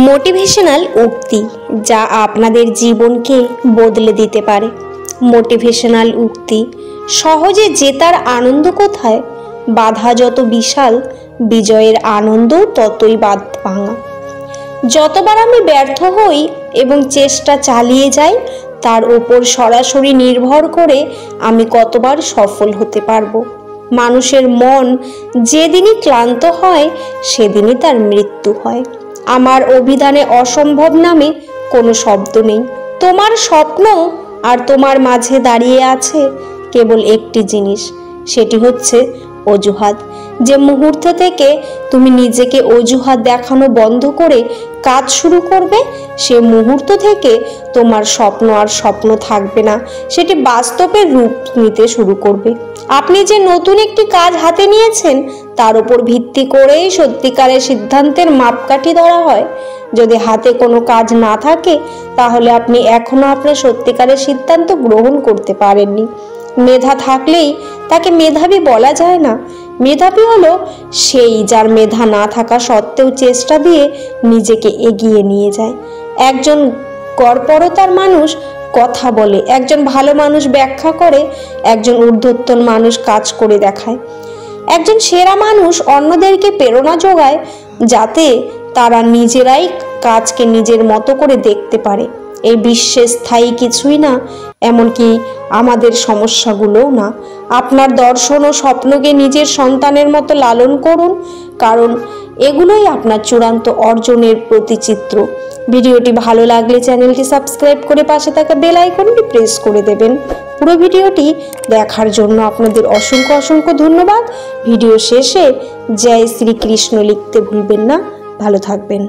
Motivational উক্তি যা আপনাদের জীবনকে বদলে দিতে পারে। মোটিভেশনাল উক্তি, সহজে জেতার আনন্দ কোথায়, বাধা যত বিশাল বিজয়ের আনন্দ ততই বাদ ভাঙা। যতবার আমি ব্যর্থ হই এবং চেষ্টা চালিয়ে যাই তার ওপর সরাসরি নির্ভর করে আমি কতবার সফল হতে পারবো। মানুষের মন যেদিনই ক্লান্ত হয় সেদিনই তার মৃত্যু হয়। আমার অভিধানে অসম্ভব নামে কোনো শব্দ নেই। তোমার স্বপ্ন আর তোমার মাঝে দাঁড়িয়ে আছে কেবল একটি জিনিস, সেটি হচ্ছে অজুহাত। যে মুহূর্ত থেকে তুমি নিজেকে অজুহাত দেখানো বন্ধ করে কাজ শুরু করবে, সে মুহূর্ত থেকে তোমার স্বপ্ন আর স্বপ্ন থাকবে না, সেটি বাস্তবের রূপ নিতে শুরু করবে। আপনি যে নতুন একটি কাজ হাতে নিয়েছেন তার উপর ভিত্তি করেই সত্যিকারের সিদ্ধান্তের মাপকাঠি ধরা হয়। যদি হাতে কোনো কাজ না থাকে তাহলে আপনি এখনো আপনার সত্যিকারের সিদ্ধান্ত গ্রহণ করতে পারেননি। মেধা থাকলেই তাকে মেধাবী বলা যায় না। মেধাবী হলো সেই যার মেধা না থাকা সত্ত্বেও চেষ্টা দিয়ে নিজেকে এগিয়ে নিয়ে যায়। একজন গড়পড়তার মানুষ কথা বলে, একজন ভালো মানুষ ব্যাখ্যা করে, একজন ঊর্ধ্বতন মানুষ কাজ করে দেখায়। একজন সেরা মানুষ অন্যদেরকে প্রেরণা যোগায় যাতে তারা নিজেরাই কাজকে নিজের মতো করে দেখতে পারে। এই বিশ্বে স্থায়ী কিছুই না, এমনকি আমাদের সমস্যাগুলোও না। আপনার দর্শন ও স্বপ্নকে নিজের সন্তানের মতো লালন করুন, কারণ এগুলোই আপনার চূড়ান্ত অর্জনের প্রতিচিত্র। ভিডিওটি ভালো লাগলে চ্যানেলটি সাবস্ক্রাইব করে পাশে থাকা বেল আইকনটি প্রেস করে দেবেন। পুরো ভিডিওটি দেখার জন্য আপনাদের অসংখ্য অসংখ্য ধন্যবাদ। ভিডিও শেষে জয় শ্রীকৃষ্ণ লিখতে ভুলবেন না। ভালো থাকবেন।